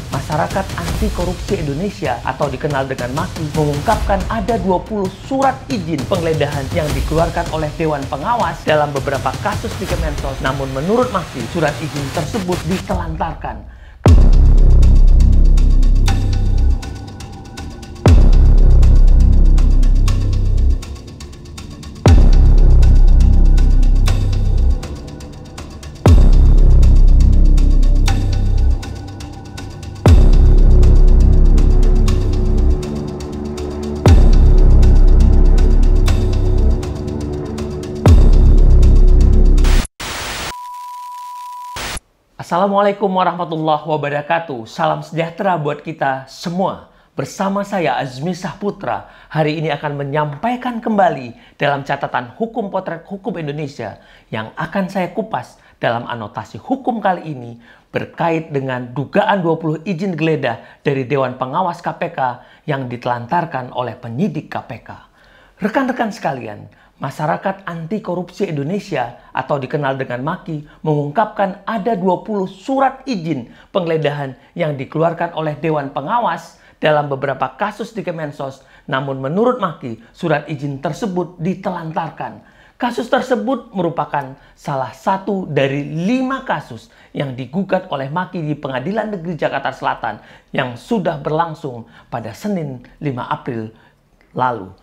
Masyarakat Anti Korupsi Indonesia atau dikenal dengan MAKI mengungkapkan ada 20 surat izin penggeledahan yang dikeluarkan oleh Dewan Pengawas dalam beberapa kasus di Kemensos. Namun menurut MAKI, surat izin tersebut ditelantarkan. Assalamualaikum warahmatullahi wabarakatuh. Salam sejahtera buat kita semua. Bersama saya Azmi Sahputra, hari ini akan menyampaikan kembali dalam catatan hukum potret hukum Indonesia yang akan saya kupas dalam anotasi hukum kali ini berkait dengan dugaan 20 izin geledah dari Dewan Pengawas KPK yang ditelantarkan oleh penyidik KPK. Rekan-rekan sekalian, Masyarakat Anti Korupsi Indonesia atau dikenal dengan MAKI mengungkapkan ada 20 surat izin penggeledahan yang dikeluarkan oleh Dewan Pengawas dalam beberapa kasus di Kemensos. Namun menurut MAKI, surat izin tersebut ditelantarkan. Kasus tersebut merupakan salah satu dari 5 kasus yang digugat oleh MAKI di Pengadilan Negeri Jakarta Selatan yang sudah berlangsung pada Senin 5 April lalu.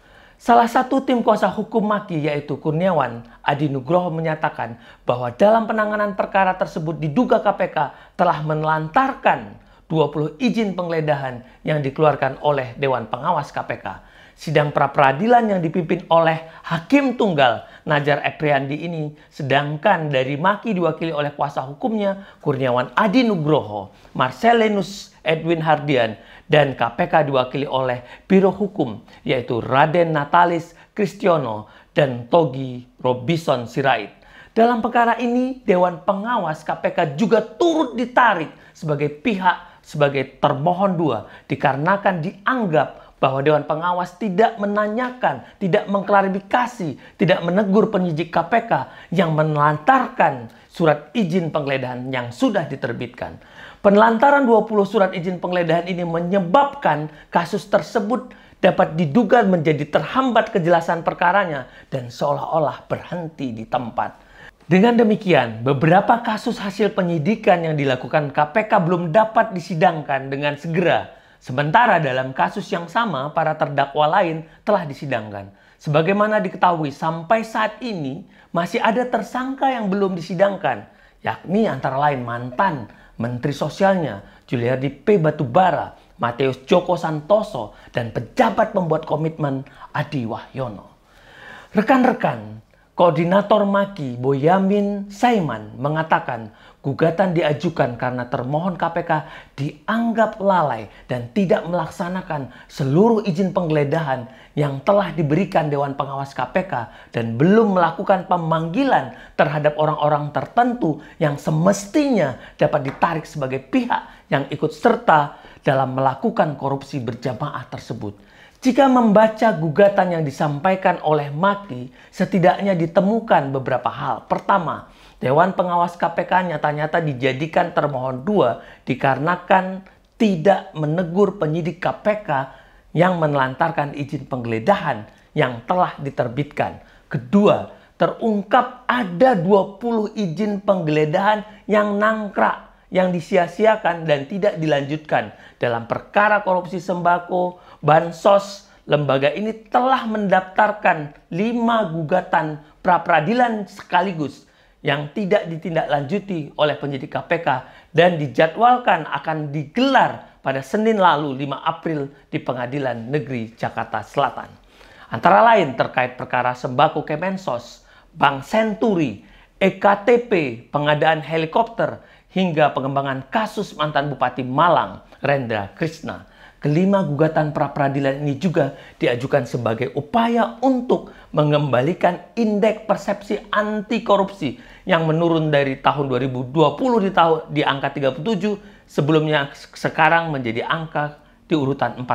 Salah satu tim kuasa hukum MAKI yaitu Kurniawan Adi Nugroho menyatakan bahwa dalam penanganan perkara tersebut diduga KPK telah menelantarkan 20 izin penggeledahan yang dikeluarkan oleh Dewan Pengawas KPK. Sidang pra-peradilan yang dipimpin oleh Hakim Tunggal Najar Epriandi ini, sedangkan dari MAKI diwakili oleh kuasa hukumnya Kurniawan Adi Nugroho, Marcelinus Edwin Hardian, dan KPK diwakili oleh Biro Hukum yaitu Raden Natalis Kristiono dan Togi Robison Sirait. Dalam perkara ini, Dewan Pengawas KPK juga turut ditarik sebagai pihak sebagai termohon 2 dikarenakan dianggap bahwa Dewan Pengawas tidak menanyakan, tidak mengklarifikasi, tidak menegur penyidik KPK yang menelantarkan surat izin penggeledahan yang sudah diterbitkan. Penelantaran 20 surat izin penggeledahan ini menyebabkan kasus tersebut dapat diduga menjadi terhambat kejelasan perkaranya dan seolah-olah berhenti di tempat. Dengan demikian, beberapa kasus hasil penyidikan yang dilakukan KPK belum dapat disidangkan dengan segera. Sementara dalam kasus yang sama, para terdakwa lain telah disidangkan. Sebagaimana diketahui, sampai saat ini masih ada tersangka yang belum disidangkan, yakni antara lain mantan Menteri Sosialnya Juliari P. Batubara, Matius Joko Santoso, dan pejabat pembuat komitmen Adi Wahyono. Rekan-rekan, Koordinator MAKI Boyamin Saiman mengatakan gugatan diajukan karena termohon KPK dianggap lalai dan tidak melaksanakan seluruh izin penggeledahan yang telah diberikan Dewan Pengawas KPK dan belum melakukan pemanggilan terhadap orang-orang tertentu yang semestinya dapat ditarik sebagai pihak yang ikut serta dalam melakukan korupsi berjamaah tersebut. Jika membaca gugatan yang disampaikan oleh MAKI, setidaknya ditemukan beberapa hal. Pertama, Dewan Pengawas KPK nyata-nyata dijadikan termohon 2 dikarenakan tidak menegur penyidik KPK yang menelantarkan izin penggeledahan yang telah diterbitkan. Kedua, terungkap ada 20 izin penggeledahan yang nangkrak, yang disia-siakan dan tidak dilanjutkan. Dalam perkara korupsi sembako, bansos, lembaga ini telah mendaftarkan 5 gugatan pra-peradilan sekaligus yang tidak ditindaklanjuti oleh penyidik KPK dan dijadwalkan akan digelar pada Senin lalu 5 April di Pengadilan Negeri Jakarta Selatan. Antara lain terkait perkara sembako Kemensos, Bank Senturi, EKTP, pengadaan helikopter, hingga pengembangan kasus mantan Bupati Malang, Rendra Krishna. Kelima gugatan pra-peradilan ini juga diajukan sebagai upaya untuk mengembalikan indeks persepsi anti korupsi yang menurun dari tahun 2020 di angka 37, sebelumnya sekarang menjadi angka di urutan 40.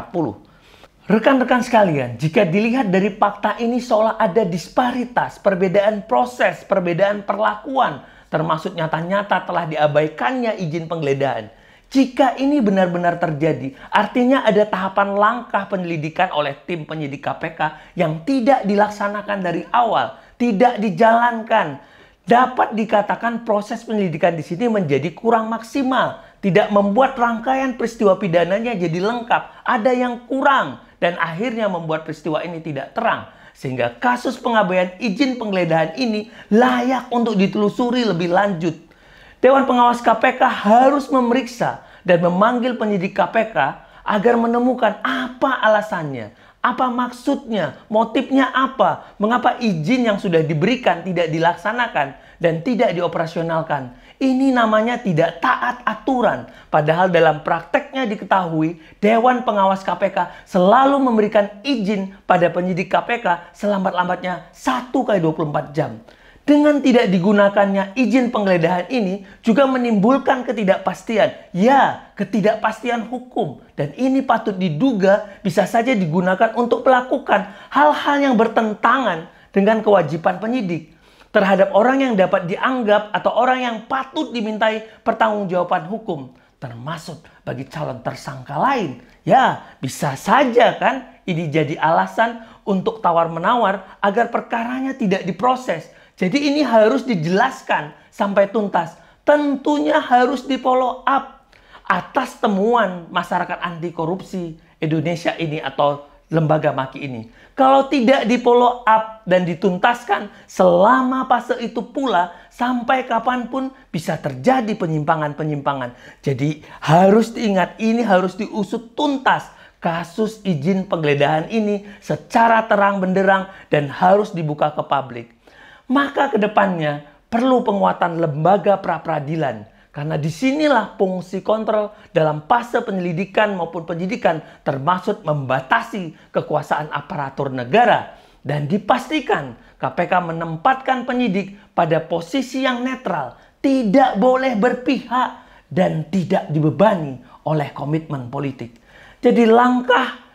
Rekan-rekan sekalian, jika dilihat dari fakta ini seolah ada disparitas, perbedaan proses, perbedaan perlakuan, termasuk nyata-nyata telah diabaikannya izin penggeledahan. Jika ini benar-benar terjadi, artinya ada tahapan langkah penyelidikan oleh tim penyidik KPK yang tidak dilaksanakan dari awal, tidak dijalankan. Dapat dikatakan proses penyelidikan di sini menjadi kurang maksimal, tidak membuat rangkaian peristiwa pidananya jadi lengkap, ada yang kurang, dan akhirnya membuat peristiwa ini tidak terang. Sehingga kasus pengabaian izin penggeledahan ini layak untuk ditelusuri lebih lanjut. Dewan Pengawas KPK harus memeriksa dan memanggil penyidik KPK agar menemukan apa alasannya, apa maksudnya, motifnya apa, mengapa izin yang sudah diberikan tidak dilaksanakan dan tidak dioperasionalkan. Ini namanya tidak taat aturan. Padahal dalam prakteknya diketahui Dewan Pengawas KPK selalu memberikan izin pada penyidik KPK selambat-lambatnya 1x24 jam. Dengan tidak digunakannya izin penggeledahan ini juga menimbulkan ketidakpastian. Ya, ketidakpastian hukum. Dan ini patut diduga bisa saja digunakan untuk melakukan hal-hal yang bertentangan dengan kewajiban penyidik terhadap orang yang dapat dianggap atau orang yang patut dimintai pertanggungjawaban hukum. Termasuk bagi calon tersangka lain. Ya, bisa saja kan ini jadi alasan untuk tawar-menawar agar perkaranya tidak diproses. Jadi ini harus dijelaskan sampai tuntas. Tentunya harus di-follow up atas temuan masyarakat anti korupsi Indonesia ini atau lembaga MAKI ini. Kalau tidak di-follow up dan dituntaskan selama fase itu pula, sampai kapanpun bisa terjadi penyimpangan-penyimpangan. Jadi harus diingat, ini harus diusut tuntas. Kasus izin penggeledahan ini secara terang benderang dan harus dibuka ke publik. Maka kedepannya perlu penguatan lembaga pra-peradilan. Karena disinilah fungsi kontrol dalam fase penyelidikan maupun penyidikan termasuk membatasi kekuasaan aparatur negara. Dan dipastikan KPK menempatkan penyidik pada posisi yang netral, tidak boleh berpihak dan tidak dibebani oleh komitmen politik. Jadi langkah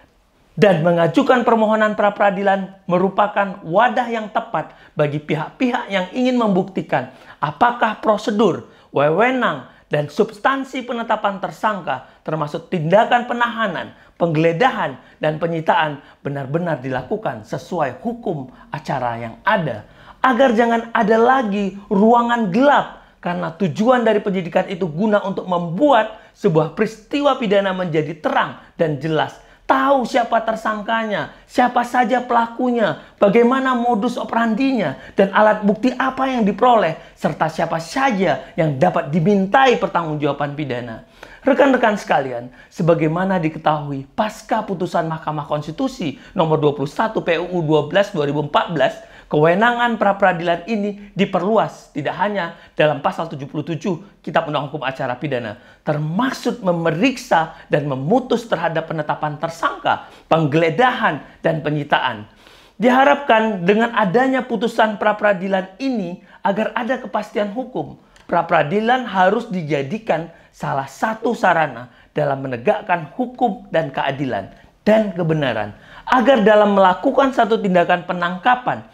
dan mengajukan permohonan pra-peradilan merupakan wadah yang tepat bagi pihak-pihak yang ingin membuktikan apakah prosedur, wewenang, dan substansi penetapan tersangka termasuk tindakan penahanan, penggeledahan, dan penyitaan benar-benar dilakukan sesuai hukum acara yang ada. Agar jangan ada lagi ruangan gelap karena tujuan dari penyidikan itu guna untuk membuat sebuah peristiwa pidana menjadi terang dan jelas. Tahu siapa tersangkanya, siapa saja pelakunya, bagaimana modus operandinya, dan alat bukti apa yang diperoleh, serta siapa saja yang dapat dimintai pertanggungjawaban pidana. Rekan-rekan sekalian, sebagaimana diketahui pasca putusan Mahkamah Konstitusi nomor 21 PUU 12 2014, kewenangan pra-peradilan ini diperluas tidak hanya dalam pasal 77 Kitab Undang Hukum Acara Pidana, termasuk memeriksa dan memutus terhadap penetapan tersangka, penggeledahan, dan penyitaan. Diharapkan dengan adanya putusan pra-peradilan ini agar ada kepastian hukum, pra-peradilan harus dijadikan salah satu sarana dalam menegakkan hukum dan keadilan dan kebenaran, agar dalam melakukan satu tindakan penangkapan,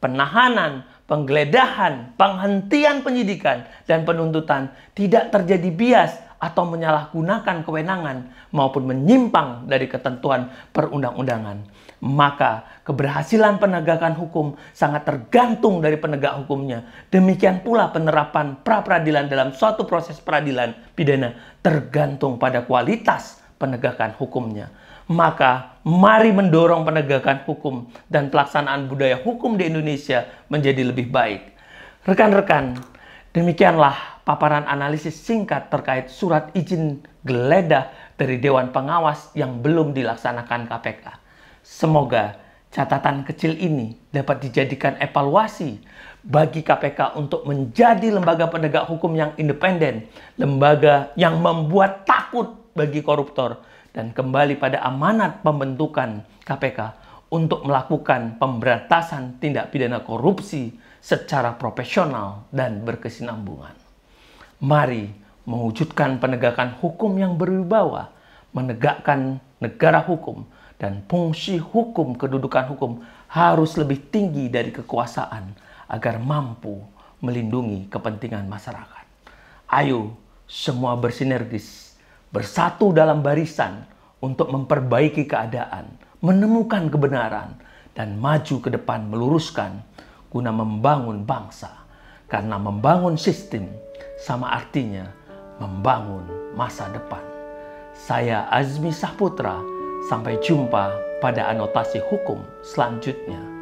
penahanan, penggeledahan, penghentian penyidikan, dan penuntutan tidak terjadi bias atau menyalahgunakan kewenangan maupun menyimpang dari ketentuan perundang-undangan. Maka keberhasilan penegakan hukum sangat tergantung dari penegak hukumnya. Demikian pula penerapan pra-peradilan dalam suatu proses peradilan pidana tergantung pada kualitas penegakan hukumnya. Maka mari mendorong penegakan hukum dan pelaksanaan budaya hukum di Indonesia menjadi lebih baik. Rekan-rekan, demikianlah paparan analisis singkat terkait surat izin geledah dari Dewan Pengawas yang belum dilaksanakan KPK. Semoga catatan kecil ini dapat dijadikan evaluasi bagi KPK untuk menjadi lembaga penegak hukum yang independen, lembaga yang membuat takut bagi koruptor, dan kembali pada amanat pembentukan KPK untuk melakukan pemberantasan tindak pidana korupsi secara profesional dan berkesinambungan. Mari mewujudkan penegakan hukum yang berwibawa, menegakkan negara hukum, dan fungsi hukum kedudukan hukum harus lebih tinggi dari kekuasaan agar mampu melindungi kepentingan masyarakat. Ayo semua bersinergis bersatu dalam barisan untuk memperbaiki keadaan, menemukan kebenaran, dan maju ke depan meluruskan guna membangun bangsa. Karena membangun sistem sama artinya membangun masa depan. Saya Azmi Saputra, sampai jumpa pada anotasi hukum selanjutnya.